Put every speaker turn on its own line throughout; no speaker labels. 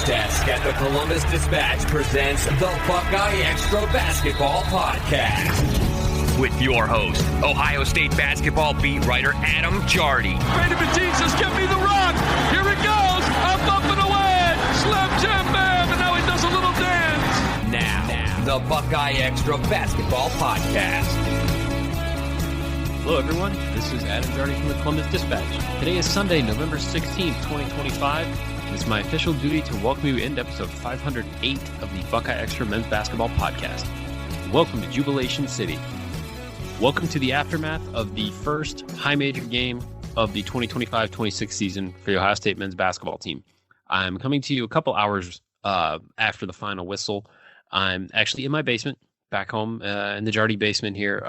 Sports Desk at the Columbus Dispatch presents the BuckeyeXtra Basketball Podcast. With your host, Ohio State basketball beat writer Adam Jardy.
Brady Batiste says, "Give me the rock." Here it goes. Up and away. Slam jam bam. And now he does a little dance.
Now, the BuckeyeXtra Basketball Podcast.
Hello, everyone. This is Adam Jardy from the Columbus Dispatch. Today is Sunday, November 16th, 2025. It's my official duty to welcome you into episode 508 of the BuckeyeXtra Men's Basketball Podcast. Welcome to Jubilation City. Welcome to the aftermath of the first high major game of the 2025-26 season for the Ohio State men's basketball team. I'm coming to you a couple hours after the final whistle. I'm actually in my basement, back home in the Jardy basement here.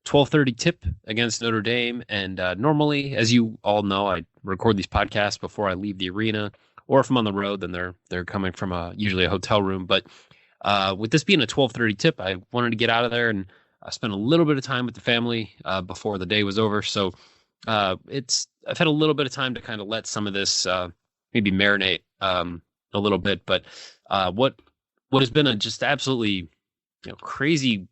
12:30 tip against Notre Dame, and normally, as you all know, I record these podcasts before I leave the arena, or if I'm on the road, then they're coming from usually a hotel room. But with this being a 12:30 tip, I wanted to get out of there and spend a little bit of time with the family before the day was over. So I've had a little bit of time to kind of let some of this maybe marinate a little bit. But what has been a just absolutely crazy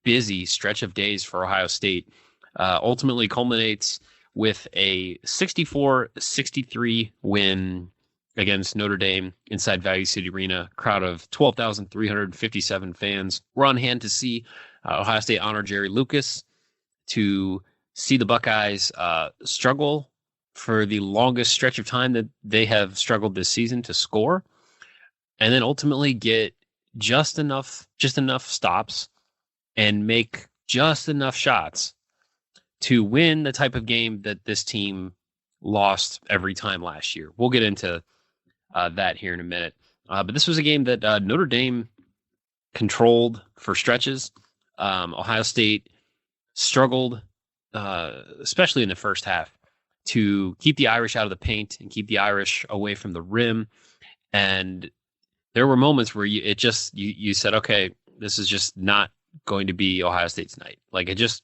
busy stretch of days for Ohio State ultimately culminates with a 64-63 win against Notre Dame inside Value City Arena. Crowd of 12,357 fans were on hand to see Ohio State honor Jerry Lucas, to see the Buckeyes struggle for the longest stretch of time that they have struggled this season to score, and then ultimately get just enough stops and make just enough shots to win the type of game that this team lost every time last year. We'll get into that here in a minute. But this was a game that Notre Dame controlled for stretches. Ohio State struggled, especially in the first half, to keep the Irish out of the paint and keep the Irish away from the rim. And there were moments where you said, okay, this is just not going to be Ohio State's night. Like, it just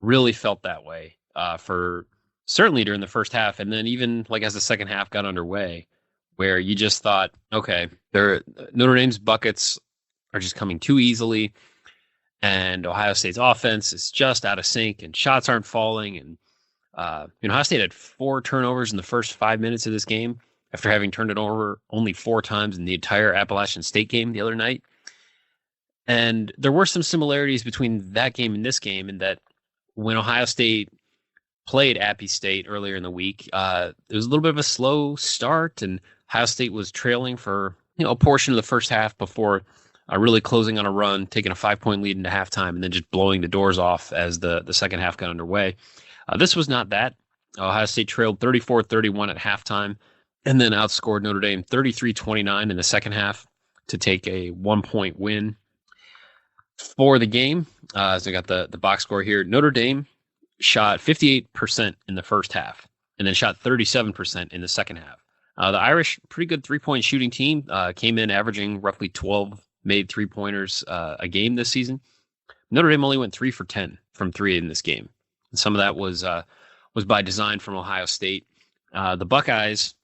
really felt that way for certainly during the first half, and then even like as the second half got underway, where you just thought, okay, Notre Dame's buckets are just coming too easily, and Ohio State's offense is just out of sync, and shots aren't falling. And Ohio State had 4 turnovers in the first 5 minutes of this game after having turned it over only 4 times in the entire Appalachian State game the other night. And there were some similarities between that game and this game, in that when Ohio State played Appy State earlier in the week, it was a little bit of a slow start, and Ohio State was trailing for a portion of the first half before really closing on a run, taking a 5-point lead into halftime, and then just blowing the doors off as the second half got underway. This was not that. Ohio State trailed 34-31 at halftime, and then outscored Notre Dame 33-29 in the second half to take a 1-point win for the game. So I got the box score here. Notre Dame shot 58% in the first half, and then shot 37% in the second half. The Irish, pretty good three-point shooting team, came in averaging roughly 12 made three-pointers a game this season. Notre Dame only went 3 for 10 from 3 in this game. And some of that was by design from Ohio State. The Buckeyes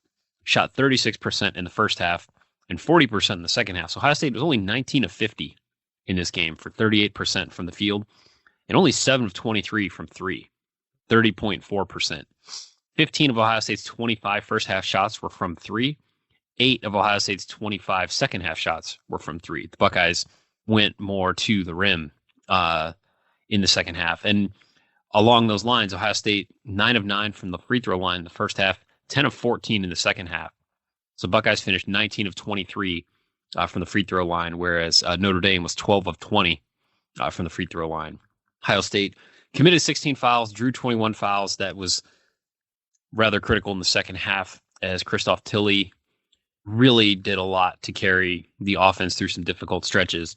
shot 36% in the first half and 40% in the second half. So Ohio State was only 19 of 50 in this game for 38% from the field, and only 7 of 23 from 3, 30.4%. 15 of Ohio State's 25 first half shots were from 3. 8 of Ohio State's 25 second half shots were from 3. The Buckeyes went more to the rim in the second half. And along those lines, Ohio State 9 of 9 from the free throw line in the first half, 10 of 14 in the second half. So Buckeyes finished 19 of 23 from the free throw line, whereas Notre Dame was 12 of 20 from the free throw line. Ohio State committed 16 fouls, drew 21 fouls. That was rather critical in the second half, as Christoph Tilley really did a lot to carry the offense through some difficult stretches,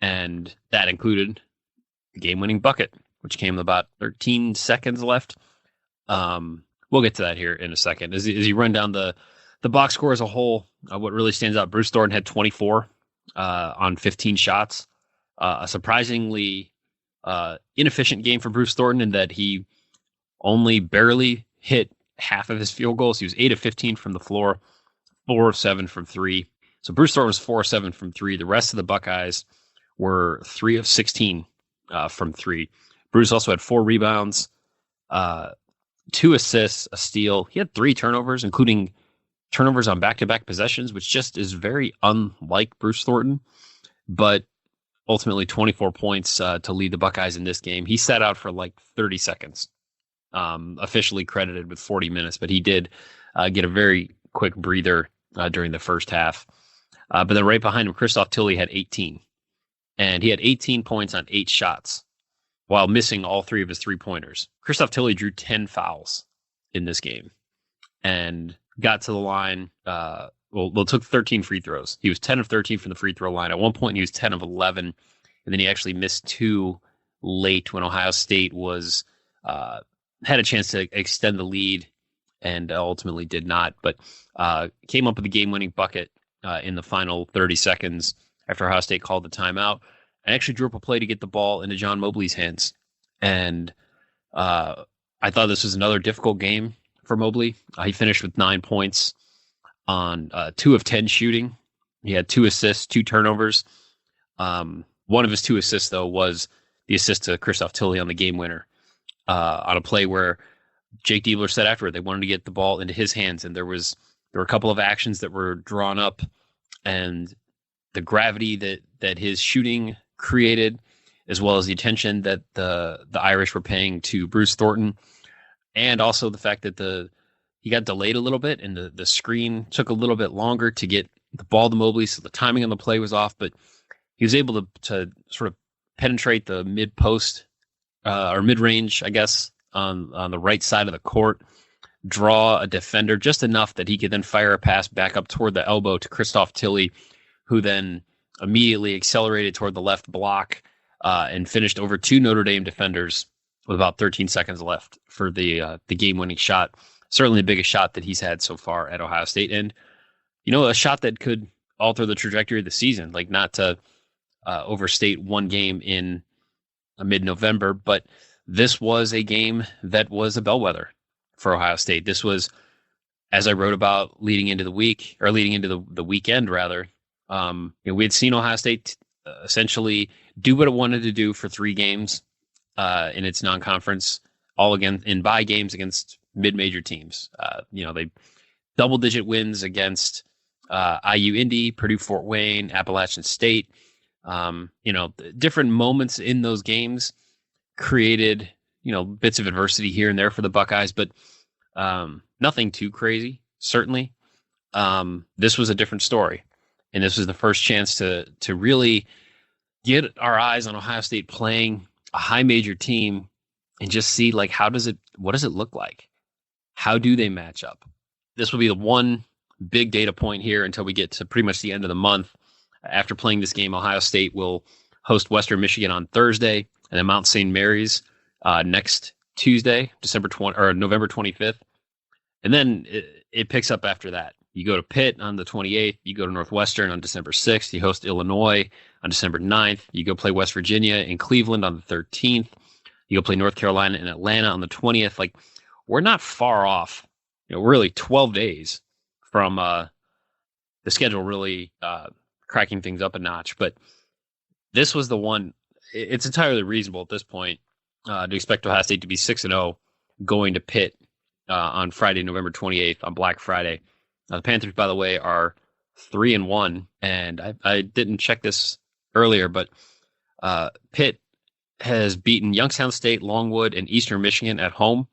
and that included the game-winning bucket, which came with about 13 seconds left. We'll get to that here in a second. As you run down the box score as a whole, what really stands out, Bruce Thornton had 24 on 15 shots. A surprisingly inefficient game for Bruce Thornton, in that he only barely hit half of his field goals. He was 8 of 15 from the floor, 4 of 7 from 3. So Bruce Thornton was 4 of 7 from 3. The rest of the Buckeyes were 3 of 16 from 3. Bruce also had 4 rebounds, 2 assists, a steal. He had 3 turnovers, including turnovers on back-to-back possessions, which just is very unlike Bruce Thornton. But ultimately 24 points to lead the Buckeyes in this game. He sat out for like 30 seconds, officially credited with 40 minutes, but he did get a very quick breather during the first half. But then right behind him, Christoph Tilley had 18. And he had 18 points on 8 shots while missing all 3 of his 3-pointers. Christoph Tilley drew 10 fouls in this game and got to the line. Took 13 free throws. He was 10 of 13 from the free throw line. At one point, he was 10 of 11. And then he actually missed 2 late when Ohio State was had a chance to extend the lead and ultimately did not. But came up with a game-winning bucket in the final 30 seconds after Ohio State called the timeout, and actually drew up a play to get the ball into John Mobley's hands. And I thought this was another difficult game for Mobley. He finished with 9 points on 2 of 10 shooting. He had 2 assists, 2 turnovers. One of his 2 assists, though, was the assist to Christoph Tilley on the game winner on a play where Jake Diebler said afterward they wanted to get the ball into his hands, and there were a couple of actions that were drawn up, and the gravity that his shooting created, as well as the attention that the Irish were paying to Bruce Thornton, and also the fact that he got delayed a little bit, and the screen took a little bit longer to get the ball to Mobley, so the timing on the play was off, but he was able to sort of penetrate the mid-post, or mid-range, I guess, on the right side of the court, draw a defender just enough that he could then fire a pass back up toward the elbow to Christoph Tilley, who then immediately accelerated toward the left block and finished over 2 Notre Dame defenders with about 13 seconds left for the game-winning shot. Certainly the biggest shot that he's had so far at Ohio State. And, a shot that could alter the trajectory of the season, like not to overstate one game in mid-November, but this was a game that was a bellwether for Ohio State. This was, as I wrote about leading into the weekend, rather. We had seen Ohio State essentially do what it wanted to do for 3 games in its non-conference, all again in bye games against mid-major teams. They double-digit wins against IU Indy, Purdue Fort Wayne, Appalachian State. Different moments in those games created, bits of adversity here and there for the Buckeyes, but nothing too crazy, certainly. This was a different story. And this was the first chance to really get our eyes on Ohio State playing a high major team and just see, like, what does it look like? How do they match up? This will be the one big data point here until we get to pretty much the end of the month. After playing this game, Ohio State will host Western Michigan on Thursday, and then Mount St. Mary's next Tuesday, November 25th. And then it picks up after that. You go to Pitt on the 28th. You go to Northwestern on December 6th. You host Illinois on December 9th. You go play West Virginia in Cleveland on the 13th. You go play North Carolina in Atlanta on the 20th. Like, we're not far off, really 12 days from the schedule really cracking things up a notch. But this was the one. It's entirely reasonable at this point to expect Ohio State to be 6-0 going to Pitt on Friday, November 28th, on Black Friday. The Panthers, by the way, are 3-1, and I didn't check this earlier, but Pitt has beaten Youngstown State, Longwood, and Eastern Michigan at home,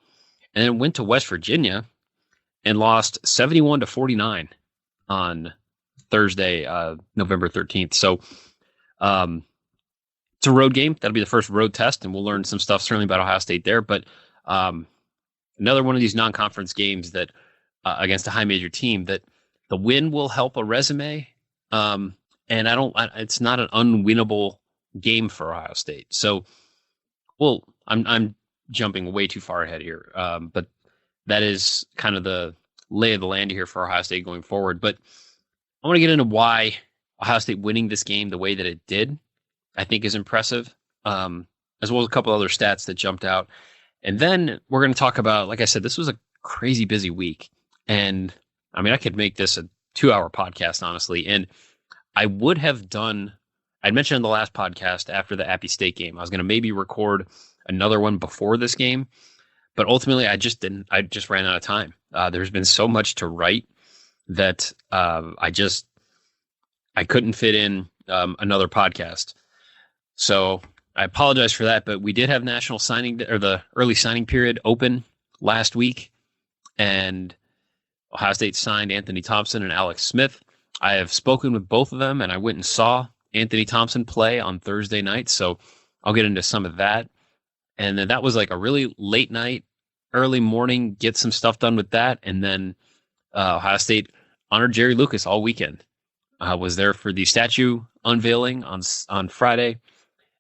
and then went to West Virginia and lost 71-49 on Thursday, November 13th. So it's a road game. That'll be the first road test, and we'll learn some stuff certainly about Ohio State there. But another one of these non-conference games that against a high major team that the win will help a resume. And it's not an unwinnable game for Ohio State. So, I'm jumping way too far ahead here. But that is kind of the lay of the land here for Ohio State going forward. But I want to get into why Ohio State winning this game the way that it did, I think is impressive, as well as a couple other stats that jumped out. And then we're going to talk about, like I said, this was a crazy busy week. And I mean, I could make this a 2-hour podcast, honestly. And I would have done, I'd mentioned in the last podcast after the Appy State game, I was going to maybe record another one before this game, but ultimately I just didn't. I just ran out of time. There's been so much to write that I couldn't fit in another podcast. So I apologize for that, but we did have national signing or the early signing period open last week, and Ohio State signed Anthony Thompson and Alex Smith. I have spoken with both of them, and I went and saw Anthony Thompson play on Thursday night, so I'll get into some of that. And then that was like a really late night, early morning, get some stuff done with that. And then Ohio State honored Jerry Lucas all weekend. Was there for the statue unveiling on Friday.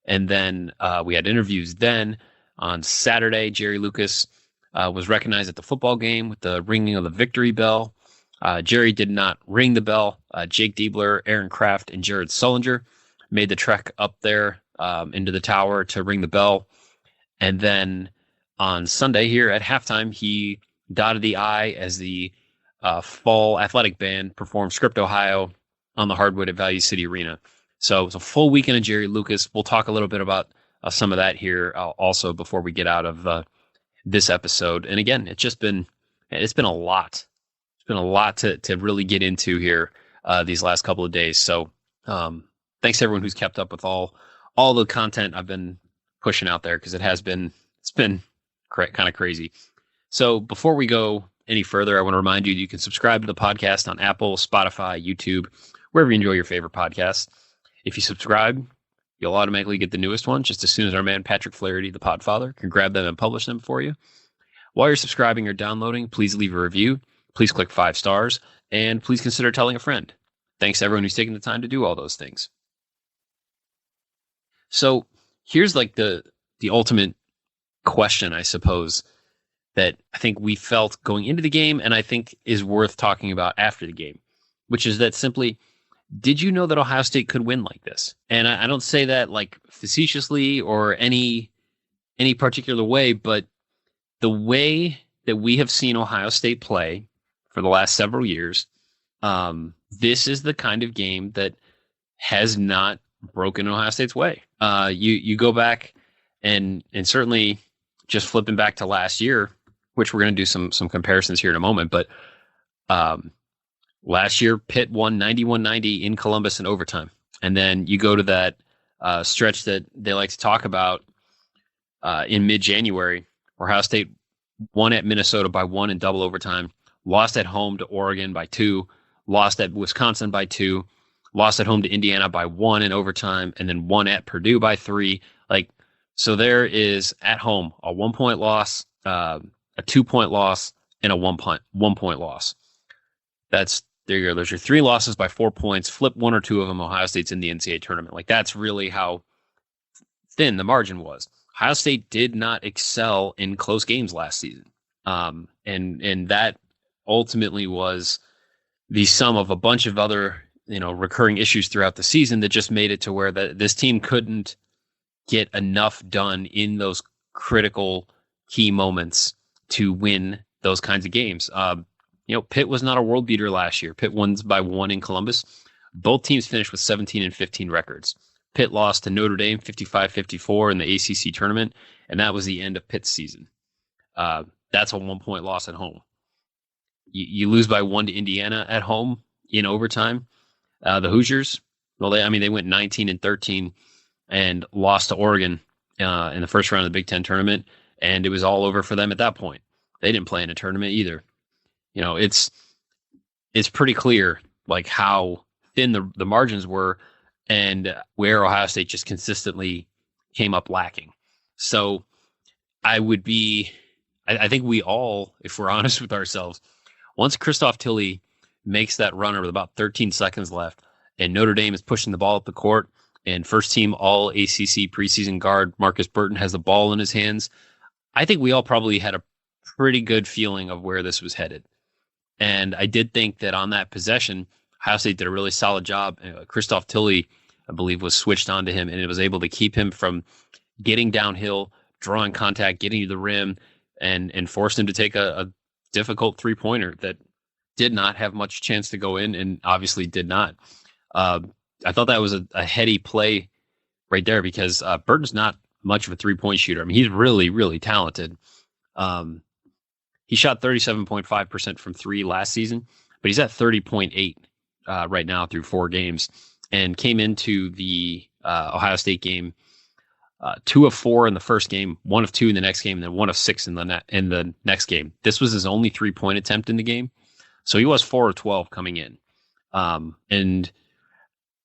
And then we had interviews then. On Saturday, Jerry Lucas was recognized at the football game with the ringing of the victory bell. Jerry did not ring the bell. Jake Diebler, Aaron Kraft, and Jared Sullinger made the trek up there into the tower to ring the bell. And then on Sunday here at halftime, he dotted the I as the fall athletic band performed Script, Ohio on the hardwood at Value City Arena. So it was a full weekend of Jerry Lucas. We'll talk a little bit about some of that here also before we get out of this episode. And again, it's been a lot. It's been a lot to really get into here these last couple of days. So thanks to everyone who's kept up with all the content I've been pushing out there, because it's been kind of crazy. So before we go any further, I want to remind you can subscribe to the podcast on Apple, Spotify, YouTube, wherever you enjoy your favorite podcasts. If you subscribe, you'll automatically get the newest one just as soon as our man Patrick Flaherty, the Podfather, can grab them and publish them for you. While you're subscribing or downloading, please leave a review. Please click 5 stars, and please consider telling a friend. Thanks to everyone who's taking the time to do all those things. So here's like the ultimate question, I suppose, that I think we felt going into the game, and I think is worth talking about after the game, which is that simply, did you know that Ohio State could win like this? And I don't say that like facetiously or any particular way, but the way that we have seen Ohio State play for the last several years, this is the kind of game that has not broken Ohio State's way. You go back and certainly just flipping back to last year, which we're going to do some comparisons here in a moment, but last year, Pitt won 91-90 in Columbus in overtime. And then you go to that stretch that they like to talk about in mid-January, where Ohio State won at Minnesota by 1 in double overtime, lost at home to Oregon by 2, lost at Wisconsin by 2, lost at home to Indiana by 1 in overtime, and then won at Purdue by 3. So there is at home a 1-point loss, a 2-point loss, and a 1-point loss. There you go. Those are 3 losses by 4 points. Flip 1 or 2 of them, Ohio State's in the NCAA tournament. That's really how thin the margin was. Ohio State did not excel in close games last season. And that ultimately was the sum of a bunch of other, recurring issues throughout the season that just made it to where this team couldn't get enough done in those critical key moments to win those kinds of games. Pitt was not a world beater last year. Pitt won by 1 in Columbus. Both teams finished with 17-15 records. Pitt lost to Notre Dame 55-54 in the ACC tournament, and that was the end of Pitt's season. That's a 1-point loss at home. You lose by 1 to Indiana at home in overtime. The Hoosiers, they went 19-13 and lost to Oregon in the first round of the Big Ten tournament, and it was all over for them at that point. They didn't play in a tournament either. It's pretty clear how thin the margins were and where Ohio State just consistently came up lacking. So I think we all, if we're honest with ourselves, once Christoph Tilley makes that runner with about 13 seconds left and Notre Dame is pushing the ball up the court and first team all ACC preseason guard Marcus Burton has the ball in his hands, I think we all probably had a pretty good feeling of where this was headed. And I did think that on that possession, Ohio State did a really solid job. Christoph Tilley, I believe, was switched onto him, and it was able to keep him from getting downhill, drawing contact, getting to the rim, and forced him to take a difficult 3-pointer that did not have much chance to go in and obviously did not. I thought that was a heady play right there because Burton's not much of a three-point shooter. I mean, he's really, really talented. He shot 37.5% from three last season, but he's at 30.8 right now through 4 games, and came into the Ohio State game 2 of 4 in the first game, 1 of 2 in the next game, and then 1 of 6 in the next game. This was his only 3-point attempt in the game, so he was 4 of 12 coming in. And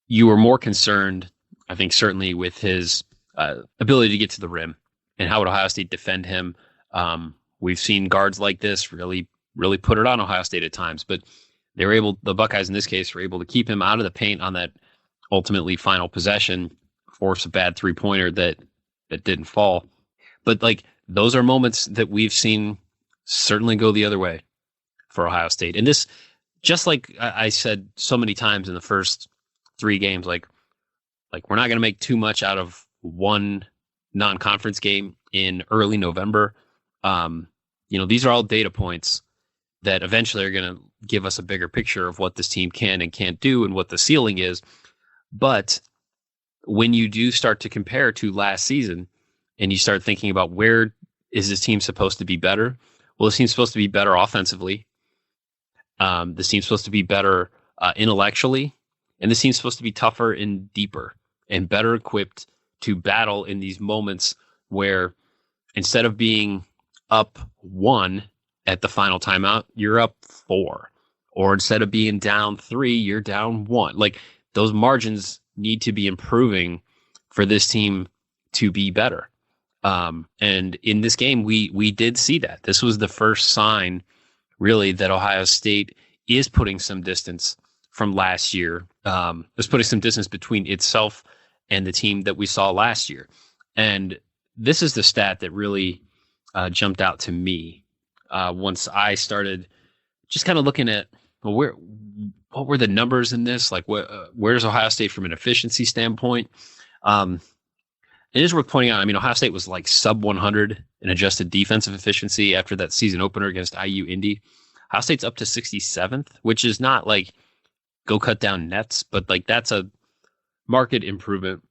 you were more concerned, I think, certainly with his ability to get to the rim and how would Ohio State defend him. We've seen guards like this really, really put it on Ohio State at times, but they were able, the Buckeyes in this case, were able to keep him out of the paint on that ultimately final possession, force a bad 3-pointer that didn't fall. But like, those are moments that we've seen certainly go the other way for Ohio State. And this, just like I said so many times in the first 3 games, like we're not going to make too much out of one non-conference game in early November. These are all data points that eventually are going to give us a bigger picture of what this team can and can't do and what the ceiling is. But when you do start to compare to last season and you start thinking about where is this team supposed to be better? Well, this team's supposed to be better offensively. This team's supposed to be better intellectually. And this team's supposed to be tougher and deeper and better equipped to battle in these moments where instead of being up 1 at the final timeout, you're up 4. Or instead of being down 3, you're down 1. Like, those margins need to be improving for this team to be better. And in this game, we did see that. This was the first sign, really, that Ohio State is putting some distance from last year. Is putting some distance between itself and the team that we saw last year. And this is the stat that really jumped out to me once I started just kind of looking at, well, what were the numbers in this? Like, where's Ohio State from an efficiency standpoint? It is worth pointing out, I mean, Ohio State was like sub 100 in adjusted defensive efficiency after that season opener against IU Indy. Ohio State's up to 67th, which is not like go cut down nets, but like that's a marked improvement.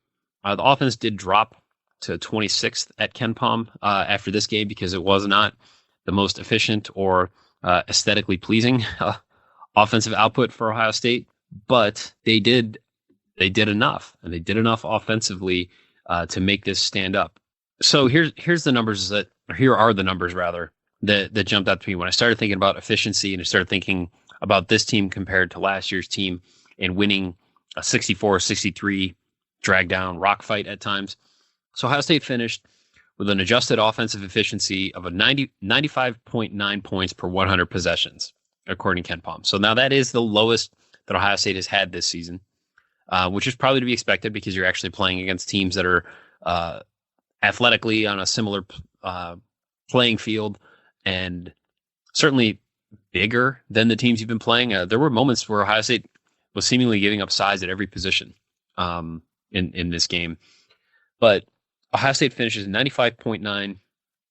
The offense did drop to 26th at KenPom after this game because it was not the most efficient or aesthetically pleasing offensive output for Ohio State, but they did enough, and they did enough offensively to make this stand up. So here are the numbers that jumped out to me when I started thinking about efficiency and I started thinking about this team compared to last year's team and winning a 64-63 drag down rock fight at times. So Ohio State finished with an adjusted offensive efficiency of 95.9 points per 100 possessions, according to KenPom. So now that is the lowest that Ohio State has had this season, which is probably to be expected because you're actually playing against teams that are athletically on a similar playing field and certainly bigger than the teams you've been playing. There were moments where Ohio State was seemingly giving up size at every position in this game. But Ohio State finishes 95.9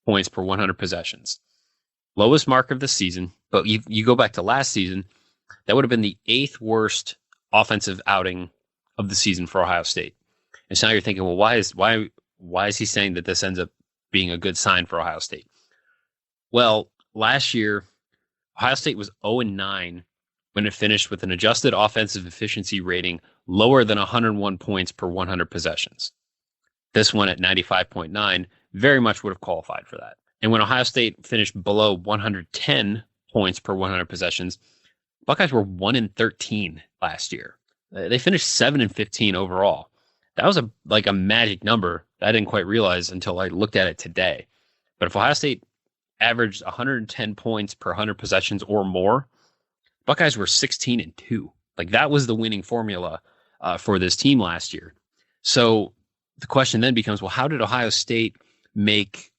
points per 100 possessions. Lowest mark of the season, but you go back to last season, that would have been the 8th worst offensive outing of the season for Ohio State. And so now you're thinking, well, why is he saying that this ends up being a good sign for Ohio State? Well, last year, Ohio State was 0-9 when it finished with an adjusted offensive efficiency rating lower than 101 points per 100 possessions. This one at 95.9 very much would have qualified for that. And when Ohio State finished below 110 points per 100 possessions, Buckeyes were 1-13 last year. They finished 7-15 overall. That was a magic number that I didn't quite realize until I looked at it today. But if Ohio State averaged 110 points per 100 possessions or more, Buckeyes were 16-2. Like, that was the winning formula for this team last year. So the question then becomes, well, how did Ohio State make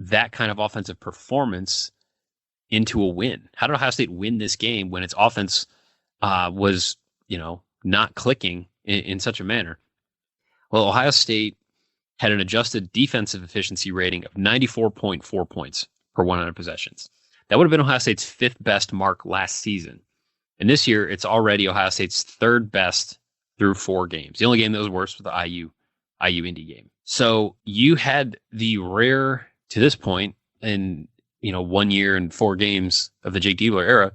that kind of offensive performance into a win? How did Ohio State win this game when its offense was, not clicking in such a manner? Well, Ohio State had an adjusted defensive efficiency rating of 94.4 points per 100 possessions. That would have been Ohio State's 5th best mark last season. And this year, it's already Ohio State's 3rd best through 4 games. The only game that was worse was the IU Indy game. So you had the rare, to this point, in 1 year and 4 games of the Jake Diebler era,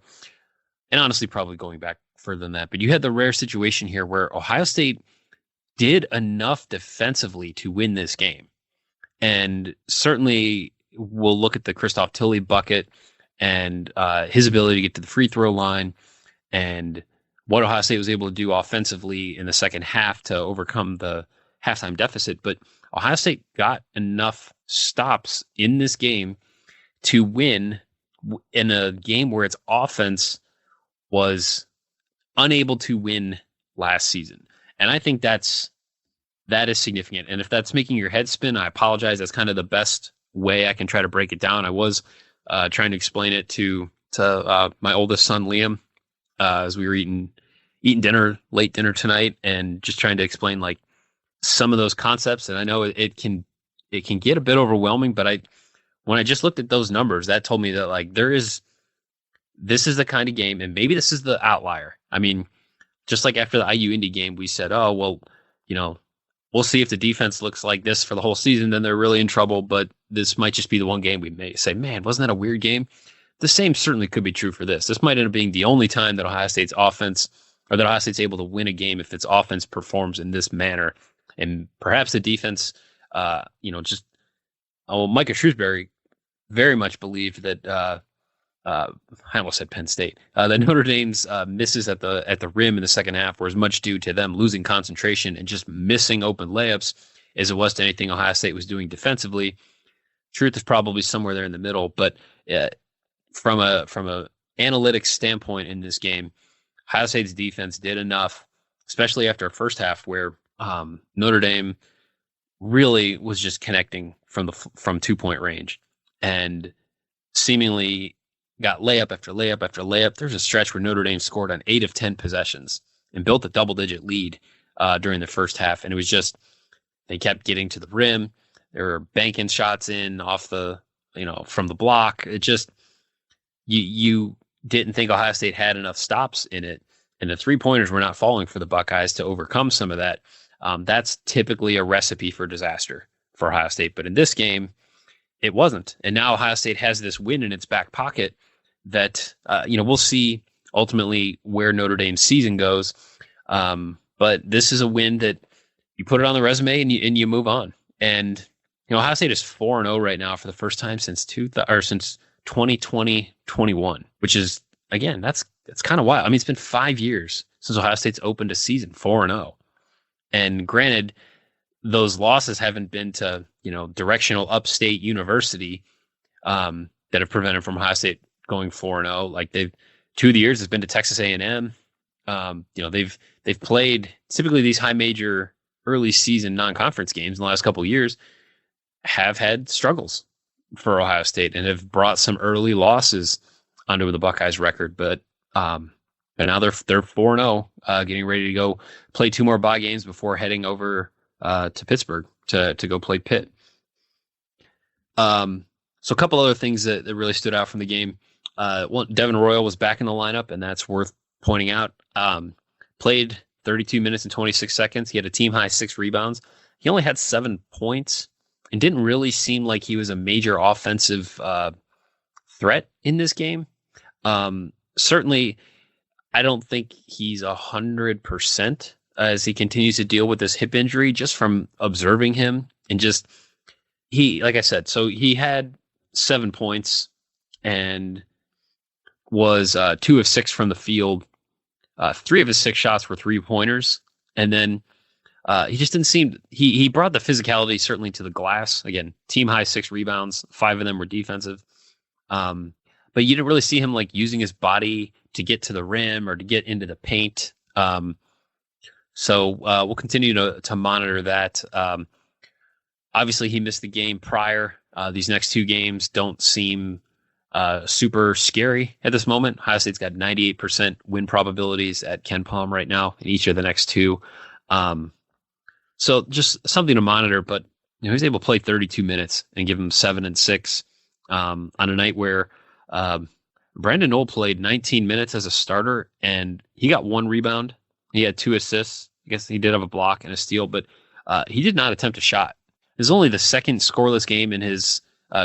and honestly probably going back further than that, but you had the rare situation here where Ohio State did enough defensively to win this game. And certainly we'll look at the Christoph Tilley bucket and his ability to get to the free throw line and what Ohio State was able to do offensively in the second half to overcome the halftime deficit. But Ohio State got enough stops in this game to win in a game where its offense was unable to win last season. And I think that is significant. And if that's making your head spin, I apologize. That's kind of the best way I can try to break it down. I was trying to explain it to my oldest son, Liam, as we were eating dinner, late dinner tonight, and just trying to explain like some of those concepts. And I know it can get a bit overwhelming, but when I just looked at those numbers, that told me that like this is the kind of game, and maybe this is the outlier. I mean, just like after the IU Indy game, we said, oh, well, we'll see if the defense looks like this for the whole season, then they're really in trouble. But this might just be the one game we may say, man, wasn't that a weird game? The same certainly could be true for this. This might end up being the only time that Ohio State's offense, or that Ohio State's able to win a game if its offense performs in this manner. And perhaps the defense, Micah Shrewsbury very much believed that, I almost said Penn State, that Notre Dame's misses at the rim in the second half were as much due to them losing concentration and just missing open layups as it was to anything Ohio State was doing defensively. Truth is probably somewhere there in the middle, but from a analytics standpoint in this game, Ohio State's defense did enough, especially after a first half where Notre Dame really was just connecting from 2-point range and seemingly got layup after layup after layup. There's a stretch where Notre Dame scored on 8 of 10 possessions and built a double-digit lead during the first half. And it was just, they kept getting to the rim. They were banking shots in off from the block. It just, you didn't think Ohio State had enough stops in it. And the 3-pointers were not falling for the Buckeyes to overcome some of that. That's typically a recipe for disaster for Ohio State. But in this game, it wasn't. And now Ohio State has this win in its back pocket that, we'll see ultimately where Notre Dame's season goes. But this is a win that you put it on the resume and you move on. And, Ohio State is 4-0 right now for the first time since 2020-21, which is, again, that's kind of wild. I mean, it's been 5 years since Ohio State's opened a season 4-0. And granted, those losses haven't been to, directional upstate university that have prevented from Ohio State going 4-0. Like 2 of the years has been to Texas A&M. They've played typically these high major early season non-conference games in the last couple of years have had struggles for Ohio State and have brought some early losses onto the Buckeyes record. But now they're 4-0, getting ready to go play 2 more bye games before heading over to Pittsburgh to go play Pitt. So a couple other things that really stood out from the game. Devin Royal was back in the lineup, and that's worth pointing out. Played 32 minutes and 26 seconds. He had a team high 6 rebounds. He only had 7 points and didn't really seem like he was a major offensive threat in this game. Certainly, I don't think he's 100% as he continues to deal with this hip injury, just from observing him. And just, like I said, so he had 7 points and was 2 of 6 from the field. 3 of his 6 shots were 3-pointers. And then he just didn't seem, he brought the physicality certainly to the glass. Again, team high 6 rebounds, 5 of them were defensive. But you didn't really see him like using his body to get to the rim or to get into the paint. So we'll continue to monitor that. Obviously, he missed the game prior. These next 2 games don't seem super scary at this moment. Ohio State's got 98% win probabilities at Ken Palm right now in each of the next 2. So just something to monitor, but he was able to play 32 minutes and give him 7 and 6 on a night where Brandon Knoll played 19 minutes as a starter, and he got 1 rebound. He had 2 assists. I guess he did have a block and a steal, but he did not attempt a shot. It's only the second scoreless game in his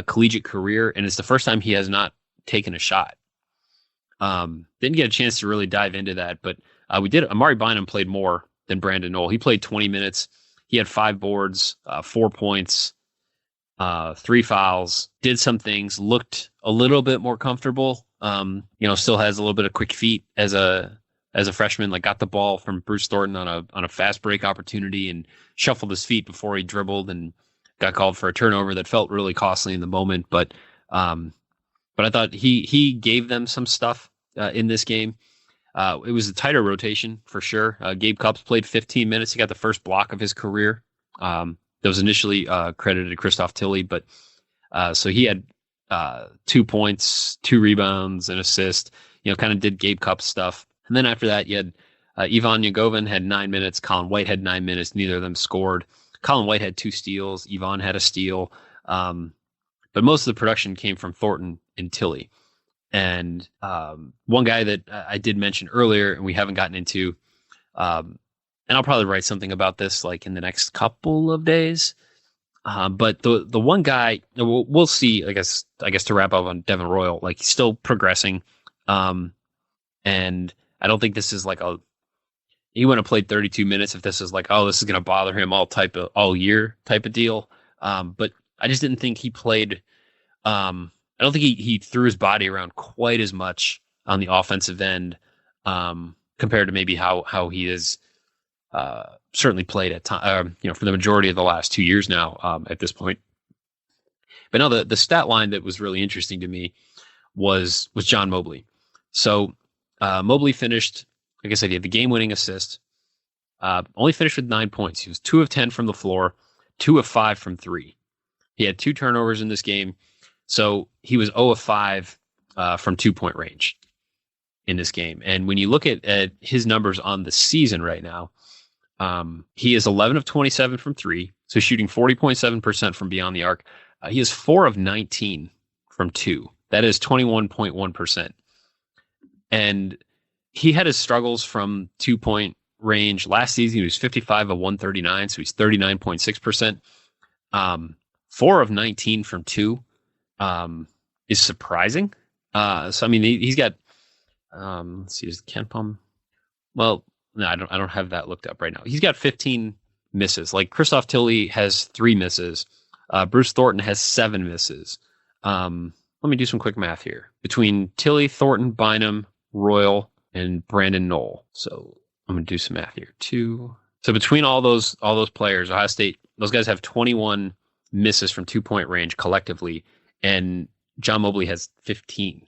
collegiate career, and it's the first time he has not taken a shot. Didn't get a chance to really dive into that, but we did. Amari Bynum played more than Brandon Knoll. He played 20 minutes. He had 5 boards, 4 points, 3 fouls, did some things, looked a little bit more comfortable. Still has a little bit of quick feet as a freshman, like got the ball from Bruce Thornton on a fast break opportunity and shuffled his feet before he dribbled and got called for a turnover that felt really costly in the moment. But I thought he gave them some stuff in this game. It was a tighter rotation for sure. Gabe Cupps played 15 minutes. He got the first block of his career. That was initially credited to Christoph Tilley, but so he had 2 points, 2 rebounds, an assist. Kind of did Gabe Cupps stuff. And then after that, you had Ivan Yagovin had 9 minutes. Colin White had 9 minutes. Neither of them scored. Colin White had 2 steals. Ivan had a steal. But most of the production came from Thornton and Tilley. And one guy that I did mention earlier and we haven't gotten into, and I'll probably write something about this like in the next couple of days. But the one guy, we'll see, I guess to wrap up on Devin Royal, like he's still progressing. And I don't think this is like he wouldn't have played 32 minutes if this is like, oh, this is going to bother him all year type of deal. But I just didn't think he played. I don't think he threw his body around quite as much on the offensive end compared to maybe how he is certainly played at time, for the majority of the last 2 years now at this point. But now the stat line that was really interesting to me was John Mobley. So Mobley finished, like I said, he had the game-winning assist. Only finished with 9 points. He was 2 of 10 from the floor, 2 of 5 from 3. He had 2 turnovers in this game. So he was 0 of 5 from 2-point range in this game. And when you look at his numbers on the season right now, he is 11 of 27 from 3, so shooting 40.7% from beyond the arc. He is 4 of 19 from 2. That is 21.1%. And he had his struggles from 2-point range. Last season, he was 55 of 139, so he's 39.6%. 4 of 19 from 2 is surprising. So, I mean, he's got, let's see, is KenPom? Well, no, I don't have that looked up right now. He's got 15 misses. Like Christoph Tilley has 3 misses. Bruce Thornton has 7 misses. Let me do some quick math here. Between Tilley, Thornton, Bynum, Royal, and Brandon Knoll. So I'm going to do some math here. So between all those players, Ohio State, those guys have 21 misses from 2-point range collectively, and John Mobley has 15.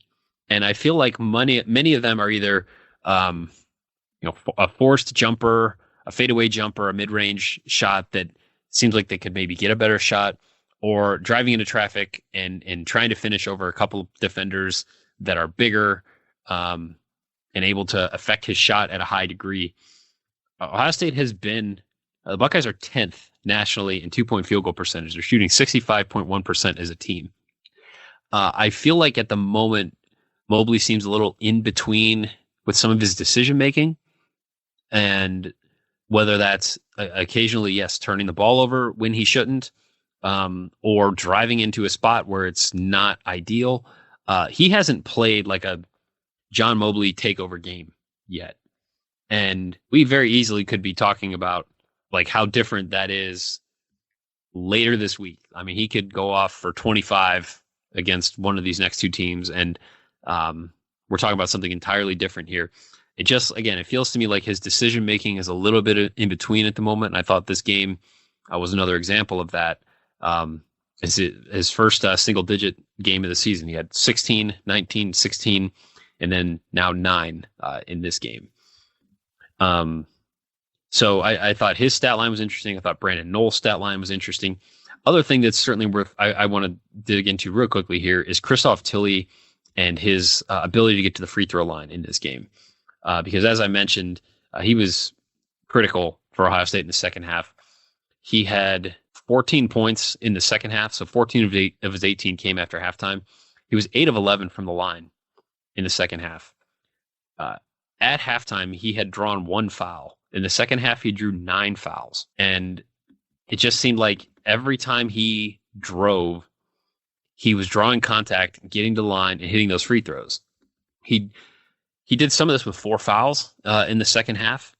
And I feel like many of them are either a forced jumper, a fadeaway jumper, a mid-range shot that seems like they could maybe get a better shot, or driving into traffic and trying to finish over a couple of defenders that are bigger and able to affect his shot at a high degree. Ohio State has been, the Buckeyes are 10th nationally in 2-point field goal percentage. They're shooting 65.1% as a team. I feel like at the moment, Mobley seems a little in between with some of his decision making, and whether that's occasionally, yes, turning the ball over when he shouldn't, or driving into a spot where it's not ideal. He hasn't played like a John Mobley takeover game yet. And we very easily could be talking about like how different that is later this week. I mean, he could go off for 25 against one of these next 2 teams, and we're talking about something entirely different here. It just, again, it feels to me like his decision making is a little bit in between at the moment. And I thought this game was another example of that. His first single digit game of the season, he had 16, 19, 16, and then now 9 in this game. So I thought his stat line was interesting. I thought Brandon Knoll's stat line was interesting. Other thing that's certainly worth, I want to dig into real quickly here is Christoph Tilley and his ability to get to the free throw line in this game. Because as I mentioned, he was critical for Ohio State in the second half. He had 14 points in the second half, so 14 of his 18 came after halftime. He was 8 of 11 from the line in the second half. At halftime, he had drawn 1 foul. In the second half, he drew 9 fouls. And it just seemed like every time he drove, he was drawing contact, getting to the line, and hitting those free throws. He did some of this with 4 fouls in the second half.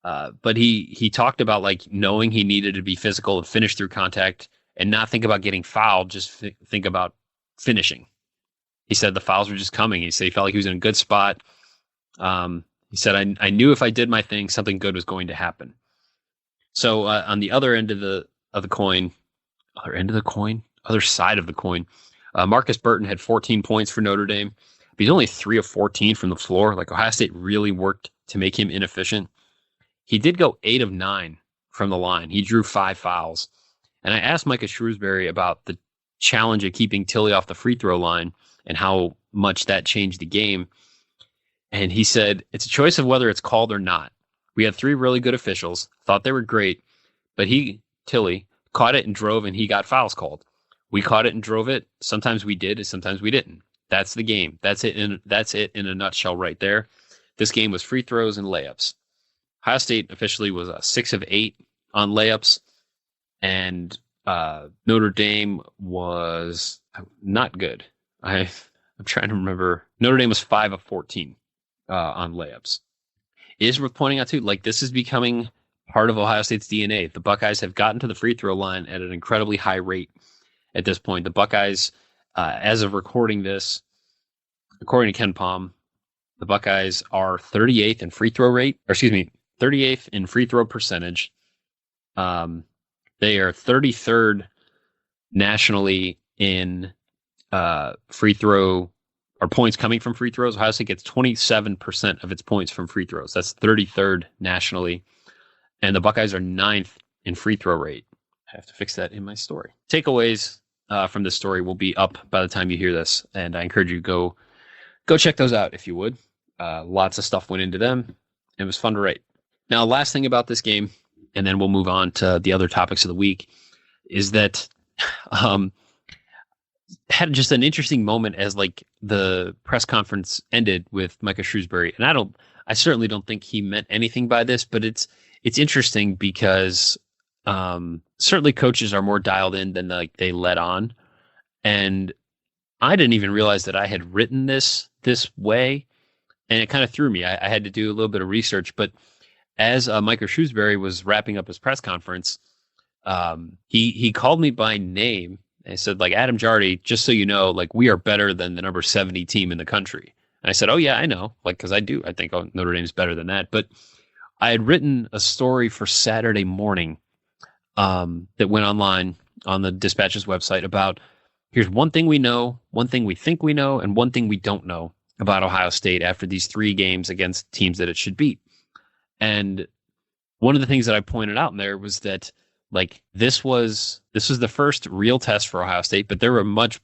But he talked about like knowing he needed to be physical and finish through contact and not think about getting fouled, just think about finishing. He said the fouls were just coming. He said he felt like he was in a good spot. He said, I knew if I did my thing, something good was going to happen. So on the other side of the coin, Marcus Burton had 14 points for Notre Dame. But he's only 3 of 14 from the floor. Like Ohio State really worked to make him inefficient. He did go 8 of 9 from the line. He drew 5 fouls. And I asked Micah Shrewsbury about the challenge of keeping Tilly off the free throw line and how much that changed the game. And he said, it's a choice of whether it's called or not. We had 3 really good officials, thought they were great, but Tilly, caught it and drove and he got fouls called. We caught it and drove it. Sometimes we did and sometimes we didn't. That's the game. That's it in a nutshell right there. This game was free throws and layups. Ohio State officially was 6 of 8 on layups, and Notre Dame was not good. I'm trying to remember. Notre Dame was 5 of 14 on layups. It is worth pointing out too, like this is becoming part of Ohio State's DNA. The Buckeyes have gotten to the free throw line at an incredibly high rate at this point. The Buckeyes, as of recording this, according to Ken Palm, the Buckeyes are 38th in free throw rate, 38th in free throw percentage. They are 33rd nationally in free throw or points coming from free throws. Ohio State gets 27% of its points from free throws. That's 33rd nationally. And the Buckeyes are 9th in free throw rate. I have to fix that in my story. Takeaways from this story will be up by the time you hear this, and I encourage you to go check those out if you would. Lots of stuff went into them. It was fun to write. Now, last thing about this game, and then we'll move on to the other topics of the week, is that had just an interesting moment as like the press conference ended with Micah Shrewsbury, and I certainly don't think he meant anything by this, but it's interesting because certainly coaches are more dialed in than like they let on, and I didn't even realize that I had written this way, and it kind of threw me. I had to do a little bit of research, but as Micah Shrewsbury was wrapping up his press conference, he called me by name and said, like, Adam Jardy, just so you know, like, we are better than the number 70 team in the country. And I said, oh yeah, I know, like, because I think Notre Dame's better than that. But I had written a story for Saturday morning that went online on the Dispatch's website about here's one thing we know, one thing we think we know, and one thing we don't know about Ohio State after these 3 games against teams that it should beat. And one of the things that I pointed out in there was that like this was the first real test for Ohio State, but there were much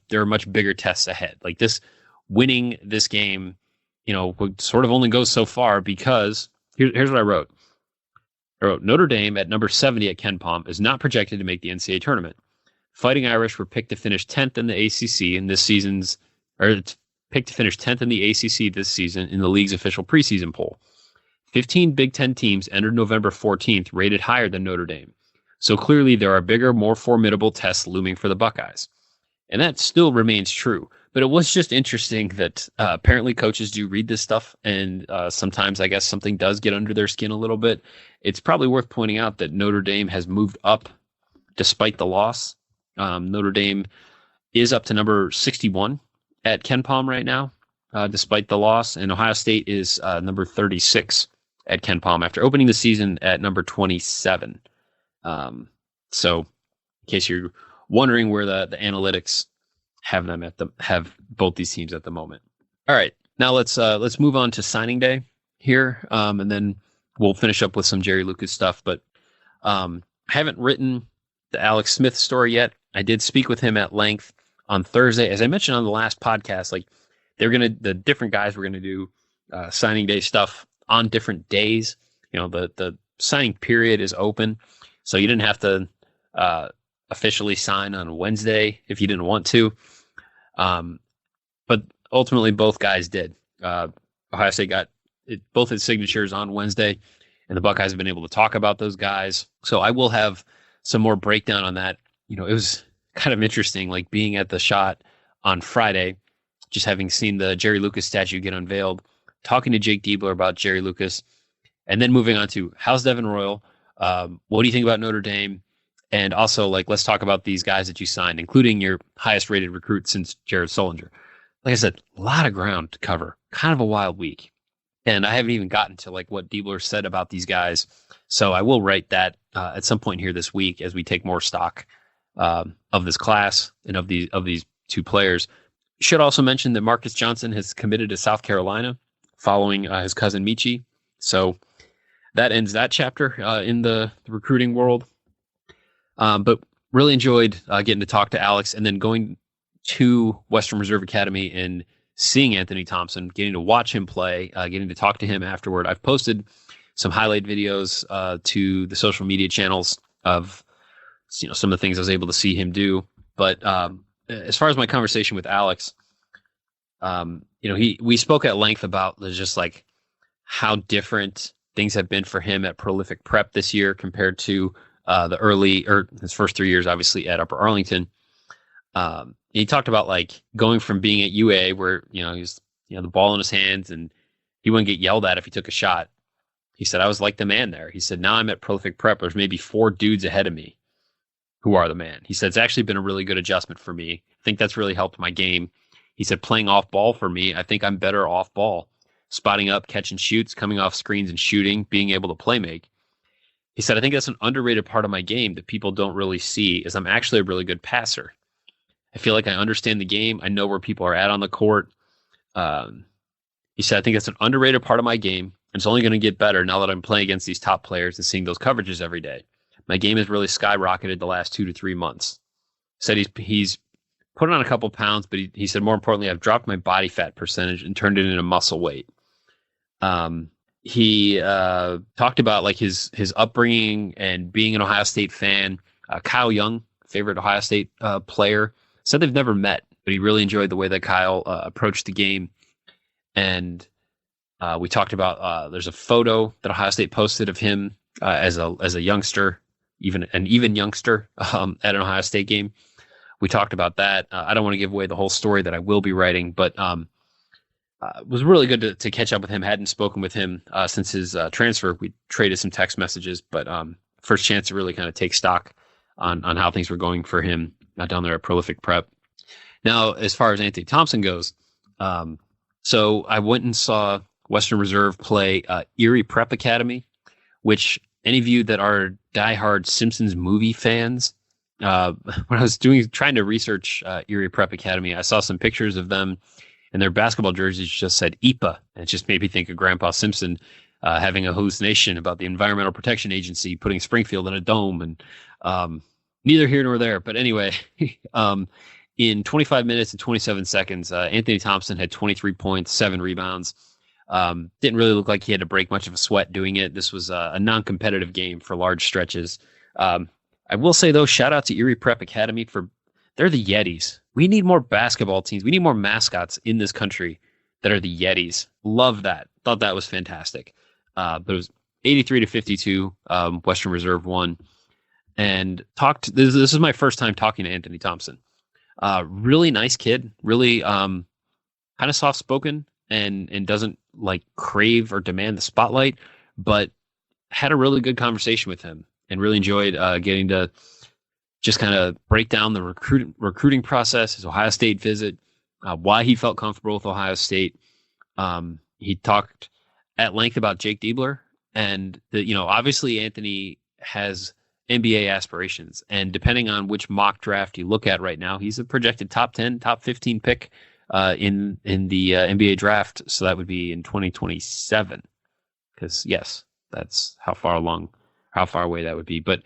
bigger tests ahead. Like winning this game, would sort of only go so far because here's what I wrote. I wrote, Notre Dame at number 70 at Ken Palm is not projected to make the NCAA tournament. Fighting Irish were picked to finish 10th in the ACC in this season's, or picked to finish 10th in the ACC this season in the league's official preseason poll. 15 Big Ten teams entered November 14th rated higher than Notre Dame. So clearly there are bigger, more formidable tests looming for the Buckeyes. And that still remains true. But it was just interesting that apparently coaches do read this stuff, and sometimes I guess something does get under their skin a little bit. It's probably worth pointing out that Notre Dame has moved up despite the loss. Notre Dame is up to number 61 at Ken Palm right now, despite the loss. And Ohio State is number 36 at Ken Palm after opening the season at number 27. So in case you're wondering where the analytics have them have both these teams at the moment. All right, now let's move on to signing day here. And then we'll finish up with some Jerry Lucas stuff, but I haven't written the Alex Smith story yet. I did speak with him at length on Thursday. As I mentioned on the last podcast, like the different guys were going to do signing day stuff on different days. The signing period is open, so you didn't have to officially sign on Wednesday if you didn't want to. but ultimately both guys did. Ohio State got both its signatures on Wednesday, and the Buckeyes have been able to talk about those guys. So I will have some more breakdown on that. It was kind of interesting, like being at the shot on Friday, just having seen the Jerry Lucas statue get unveiled, talking to Jake Diebler about Jerry Lucas, and then moving on to how's Devin Royal? What do you think about Notre Dame? And also, let's talk about these guys that you signed, including your highest rated recruit since Jared Solinger. Like I said, a lot of ground to cover. Kind of a wild week. And I haven't even gotten to what Diebler said about these guys. So I will write that at some point here this week as we take more stock of this class and of these two players. Should also mention that Marcus Johnson has committed to South Carolina following his cousin Michi. So that ends that chapter in the recruiting world. But really enjoyed getting to talk to Alex and then going to Western Reserve Academy and seeing Anthony Thompson, getting to watch him play, getting to talk to him afterward. I've posted some highlight videos to the social media channels of some of the things I was able to see him do. But as far as my conversation with Alex, we spoke at length about just how different things have been for him at Prolific Prep this year compared to his first 3 years, obviously at Upper Arlington. He talked about going from being at UA where, he's, the ball in his hands and he wouldn't get yelled at if he took a shot. He said, I was like the man there. He said, now I'm at Prolific Prep. There's maybe 4 dudes ahead of me who are the man. He said, it's actually been a really good adjustment for me. I think that's really helped my game. He said, playing off ball for me, I think I'm better off ball. Spotting up, catching shoots, coming off screens and shooting, being able to play make. He said, I think that's an underrated part of my game that people don't really see is I'm actually a really good passer. I feel like I understand the game. I know where people are at on the court. He said, I think that's an underrated part of my game. And it's only going to get better now that I'm playing against these top players and seeing those coverages every day. My game has really skyrocketed the last 2 to 3 months. Said he's put on a couple pounds, but he said, more importantly, I've dropped my body fat percentage and turned it into muscle weight. He talked about his upbringing and being an Ohio State fan. Kyle Young, favorite Ohio State player, said they've never met, but he really enjoyed the way that Kyle approached the game. And we talked about there's a photo that Ohio State posted of him as a youngster, even youngster at an Ohio State game. We talked about that. I don't want to give away the whole story that I will be writing, but it was really good to catch up with him. Hadn't spoken with him since his transfer. We traded some text messages, but first chance to really kind of take stock on how things were going for him down there at Prolific Prep. Now, as far as Anthony Thompson goes, so I went and saw Western Reserve play Erie Prep Academy, which any of you that are diehard Simpsons movie fans, when I was trying to research Erie Prep Academy, I saw some pictures of them and their basketball jerseys just said EPA. And it just made me think of Grandpa Simpson having a hallucination about the Environmental Protection Agency putting Springfield in a dome. And neither here nor there. But anyway, in 25 minutes and 27 seconds, Anthony Thompson had 23 points, 7 rebounds. Didn't really look like he had to break much of a sweat doing it. This was a non-competitive game for large stretches. I will say, though, shout out to Erie Prep Academy they're the Yetis. We need more basketball teams. We need more mascots in this country that are the Yetis. Love that. Thought that was fantastic. But it was 83-52. Western Reserve won. And this is my first time talking to Anthony Thompson. Really nice kid. Really kind of soft-spoken and doesn't crave or demand the spotlight, but had a really good conversation with him and really enjoyed getting to just kind of break down the recruiting process, his Ohio State visit, why he felt comfortable with Ohio State. He talked at length about Jake Diebler and obviously Anthony has NBA aspirations, and depending on which mock draft you look at right now, he's a projected top 10, top 15 pick in the NBA draft. So that would be in 2027, because yes, that's how far away that would be. But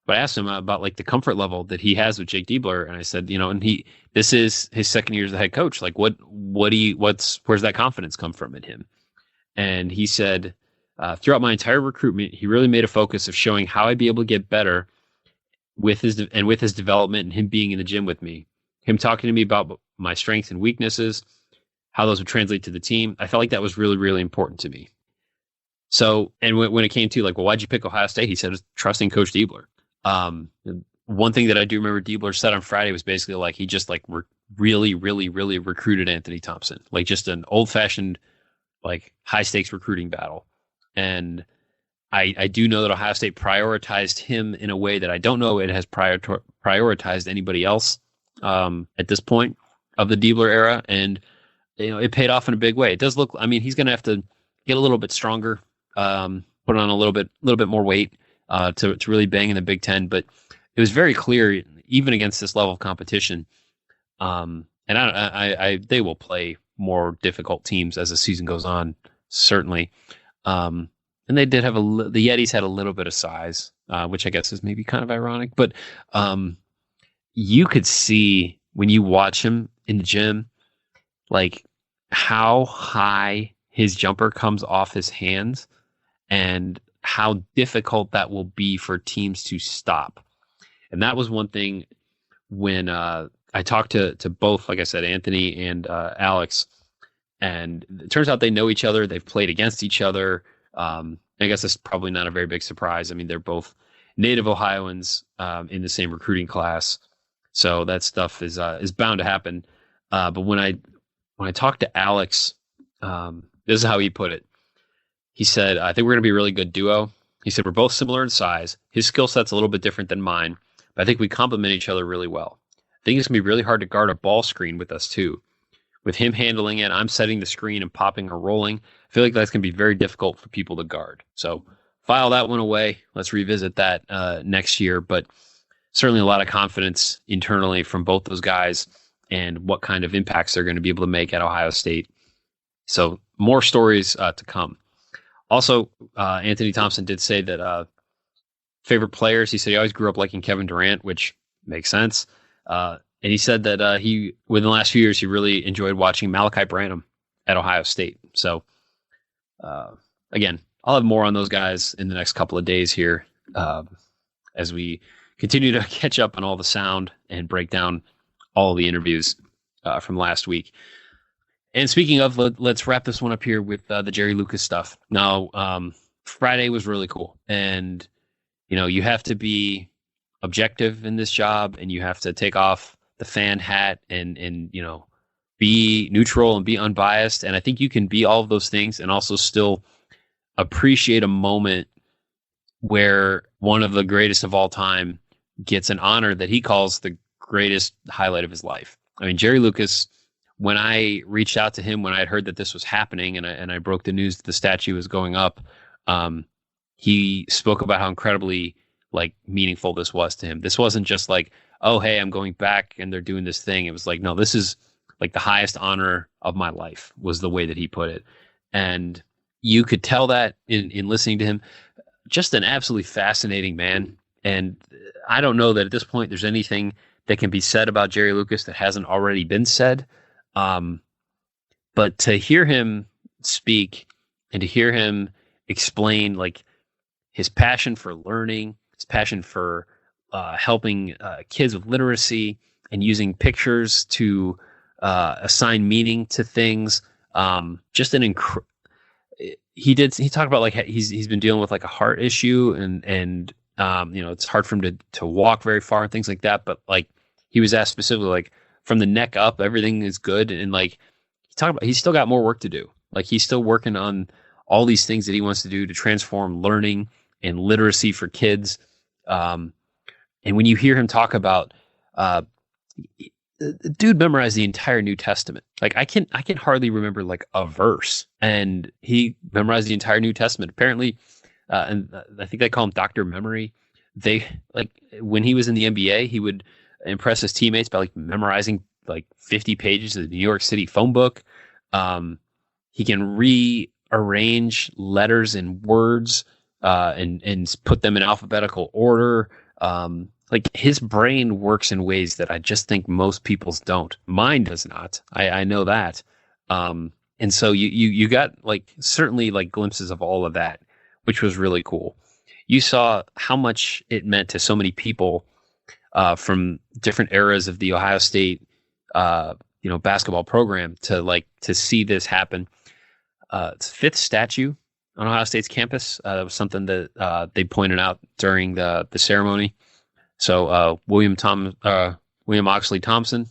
I asked him about the comfort level that he has with Jake Diebler, and I said, and this is his second year as the head coach. Where's that confidence come from in him? And he said, throughout my entire recruitment, he really made a focus of showing how I'd be able to get better with his development and him being in the gym with me. him talking to me about my strengths and weaknesses, how those would translate to the team. I felt like that was really, really important to me. So, and when it came to like, well, why'd you pick Ohio State? He said, trusting Coach Diebler. One thing that I do remember Diebler said on Friday was basically like, he just like really, really, really recruited Anthony Thompson, like just an old fashioned, like high stakes recruiting battle. And I do know that Ohio State prioritized him in a way that I don't know it has prioritized anybody else at this point of the Diebler era. And, it paid off in a big way. It does look, I mean, he's going to have to get a little bit stronger, put on a little bit more weight to really bang in the Big Ten. But it was very clear, even against this level of competition, and they will play more difficult teams as the season goes on, certainly. And they did have the Yetis had a little bit of size, which I guess is maybe kind of ironic. But you could see when you watch him in the gym, like how high his jumper comes off his hands and how difficult that will be for teams to stop. And that was one thing when I talked to both, like I said, Anthony and Alex, and it turns out they know each other. They've played against each other. I guess that's probably not a very big surprise. I mean, they're both native Ohioans in the same recruiting class. So that stuff is bound to happen. But when I talked to Alex, this is how he put it. He said, I think we're going to be a really good duo. He said, we're both similar in size. His skill set's a little bit different than mine, but I think we complement each other really well. I think it's going to be really hard to guard a ball screen with us too. With him handling it, I'm setting the screen and popping or rolling. I feel like that's going to be very difficult for people to guard. So file that one away. Let's revisit that next year. But certainly a lot of confidence internally from both those guys and what kind of impacts they're going to be able to make at Ohio State. So more stories to come. Also, Anthony Thompson did say that favorite players, he said he always grew up liking Kevin Durant, which makes sense. And he said that within the last few years, he really enjoyed watching Malachi Branham at Ohio State. So again, I'll have more on those guys in the next couple of days here as we continue to catch up on all the sound and break down all the interviews from last week. And speaking of, let's wrap this one up here with the Jerry Lucas stuff. Now, Friday was really cool. And, you have to be objective in this job and you have to take off the fan hat and be neutral and be unbiased. And I think you can be all of those things and also still appreciate a moment where one of the greatest of all time gets an honor that he calls the greatest highlight of his life. I mean, Jerry Lucas, when I reached out to him, when I had heard that this was happening and I broke the news that the statue was going up, he spoke about how incredibly meaningful this was to him. This wasn't just like, oh, hey, I'm going back and they're doing this thing. It was like, no, this is like the highest honor of my life was the way that he put it. And you could tell that in listening to him, just an absolutely fascinating man. And I don't know that at this point there's anything that can be said about Jerry Lucas that hasn't already been said. But to hear him speak and to hear him explain his passion for learning, his passion for helping kids with literacy and using pictures to assign meaning to things, just an he talked about he's been dealing with a heart issue and it's hard for him to walk very far and things like that. But he was asked specifically, from the neck up, everything is good. And he talked about, he's still got more work to do. He's still working on all these things that he wants to do to transform learning and literacy for kids. And when you hear him talk about, the dude memorized the entire New Testament. I can hardly remember a verse, and he memorized the entire New Testament. Apparently, and I think they call him Dr. Memory. They when he was in the NBA, he would impress his teammates by memorizing 50 pages of the New York City phone book. He can rearrange letters and words and put them in alphabetical order. His brain works in ways that I just think most people's don't. Mine does not. I know that. And so you got certainly glimpses of all of that, which was really cool. You saw how much it meant to so many people from different eras of the Ohio State basketball program to see this happen. It's the 5th statue on Ohio State's campus. That was something that they pointed out during the ceremony. So William Oxley Thompson,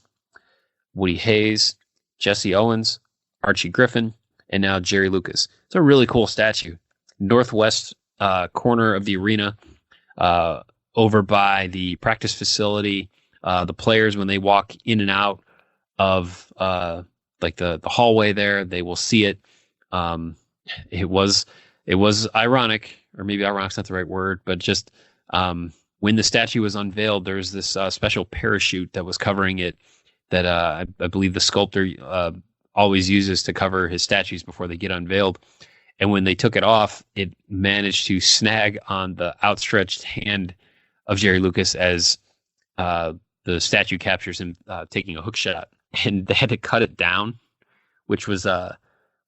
Woody Hayes, Jesse Owens, Archie Griffin, and now Jerry Lucas. It's a really cool statue. Northwest corner of the arena, over by the practice facility. The players, when they walk in and out of the hallway there, they will see it. It was ironic, or maybe ironic's not the right word, but just when the statue was unveiled, there's this special parachute that was covering it that I believe the sculptor always uses to cover his statues before they get unveiled. And when they took it off, it managed to snag on the outstretched hand of Jerry Lucas as the statue captures him taking a hook shot, and they had to cut it down, which was a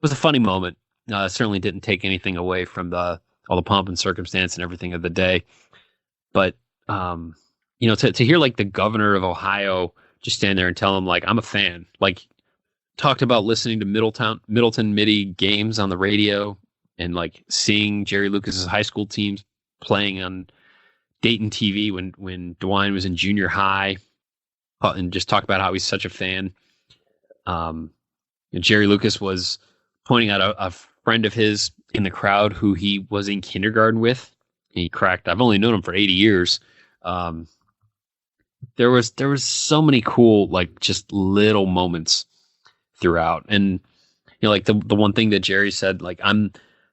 funny moment. Certainly didn't take anything away from all the pomp and circumstance and everything of the day. But to hear like the governor of Ohio just stand there and tell him like, I'm a fan, like talked about listening to Middleton Midi games on the radio and like seeing Jerry Lucas's high school teams playing on Dayton TV when DeWine was in junior high, and just talk about how he's such a fan. And Jerry Lucas was pointing out a friend of his in the crowd who he was in kindergarten with. He cracked, I've only known him for 80 years. There was so many cool, like just little moments throughout. And, like the one thing that Jerry said, like,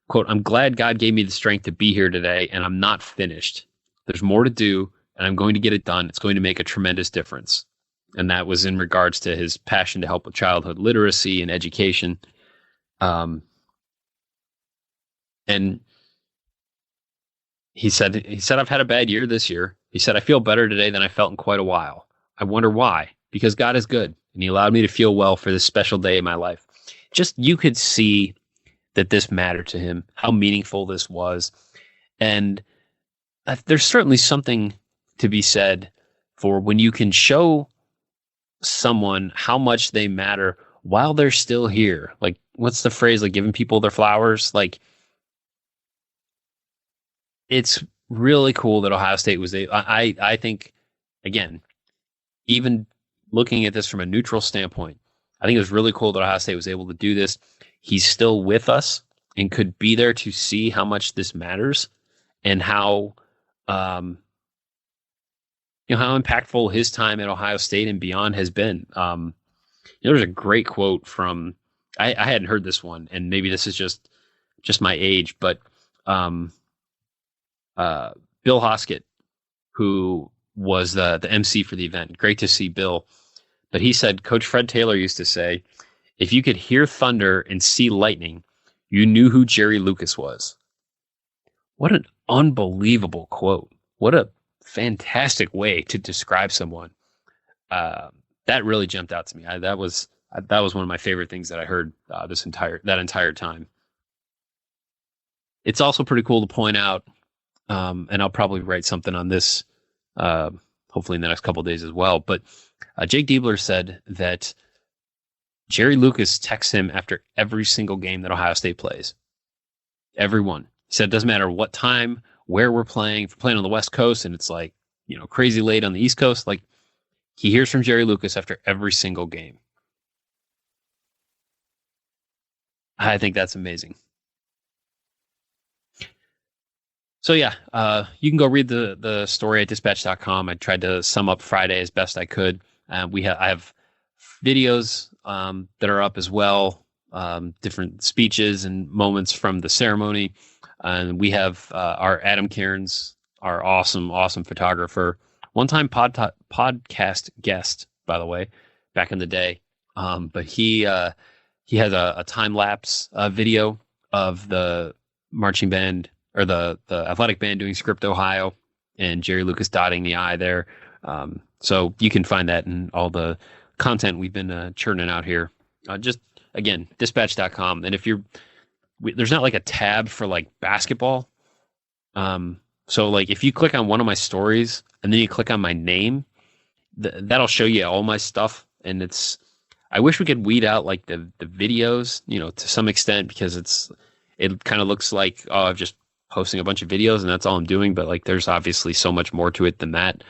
quote, I'm glad God gave me the strength to be here today, and I'm not finished. There's more to do, and I'm going to get it done. It's going to make a tremendous difference. And that was in regards to his passion to help with childhood literacy and education. And he said, I've had a bad year this year. He said, I feel better today than I felt in quite a while. I wonder why. Because God is good, and he allowed me to feel well for this special day in my life. Just, you could see that this mattered to him, how meaningful this was. And there's certainly something to be said for when you can show someone how much they matter while they're still here. Like, what's the phrase? Like, giving people their flowers. Like, it's really cool that Ohio State was I think, again, even looking at this from a neutral standpoint, I think it was really cool that Ohio State was able to do this. He's still with us and could be there to see how much this matters and how how impactful his time at Ohio State and beyond has been. There's a great quote from, I hadn't heard this one, and maybe this is just my age, but Bill Hoskett, who was the MC for the event. Great to see Bill. But he said, Coach Fred Taylor used to say, if you could hear thunder and see lightning, you knew who Jerry Lucas was. What an unbelievable quote. What a fantastic way to describe someone. That really jumped out to me. That was one of my favorite things that I heard that entire time. It's also pretty cool to point out, and I'll probably write something on this hopefully in the next couple of days as well. But Jake Diebler said that Jerry Lucas texts him after every single game that Ohio State plays. Everyone. He said it doesn't matter what time, where we're playing. If we're playing on the West Coast and it's like, crazy late on the East Coast, like, he hears from Jerry Lucas after every single game. I think that's amazing. So yeah, you can go read the story at dispatch.com. I tried to sum up Friday as best I could. I have videos that are up as well, different speeches and moments from the ceremony. And we have our Adam Cairns, our awesome photographer, one-time podcast guest, by the way, back in the day. But he has a time-lapse video of the marching band, or the athletic band doing Script Ohio, and Jerry Lucas dotting the I there. So you can find that in all the content we've been churning out here. Just, again, dispatch.com. And if there's not like a tab for like basketball. So like if you click on one of my stories and then you click on my name, that'll show you all my stuff. and I wish we could weed out like the videos, to some extent, because it kind of looks like, oh, I'm just posting a bunch of videos and that's all I'm doing. But like, there's obviously so much more to it than that.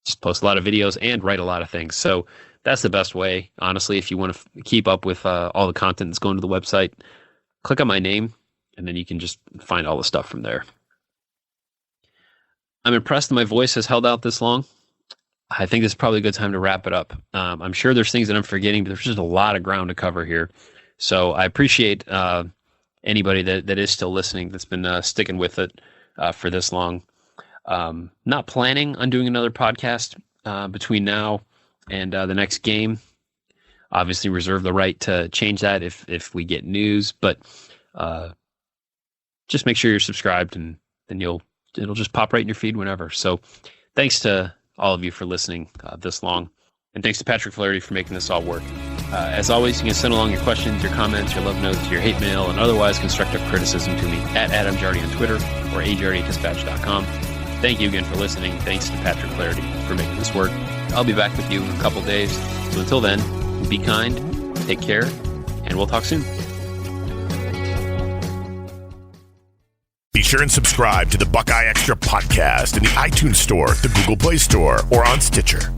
Just post a lot of videos and write a lot of things. So that's the best way, honestly. If you want to keep up with all the content that's going to the website, click on my name, and then you can just find all the stuff from there. I'm impressed that my voice has held out this long. I think this is probably a good time to wrap it up. I'm sure there's things that I'm forgetting, but there's just a lot of ground to cover here. So I appreciate anybody that is still listening, that's been sticking with it for this long. Not planning on doing another podcast between now and the next game. Obviously reserve the right to change that if we get news, but just make sure you're subscribed, and then it'll just pop right in your feed whenever. So thanks to all of you for listening this long. And thanks to Patrick Flaherty for making this all work. As always, you can send along your questions, your comments, your love notes, your hate mail, and otherwise constructive criticism to me at Adam Jardy on Twitter or ajardy@dispatch.com. Thank you again for listening. Thanks to Patrick Flaherty for making this work. I'll be back with you in a couple days. So until then, be kind, take care, and we'll talk soon.
Be sure and subscribe to the Buckeye Extra podcast in the iTunes Store, the Google Play Store, or on Stitcher.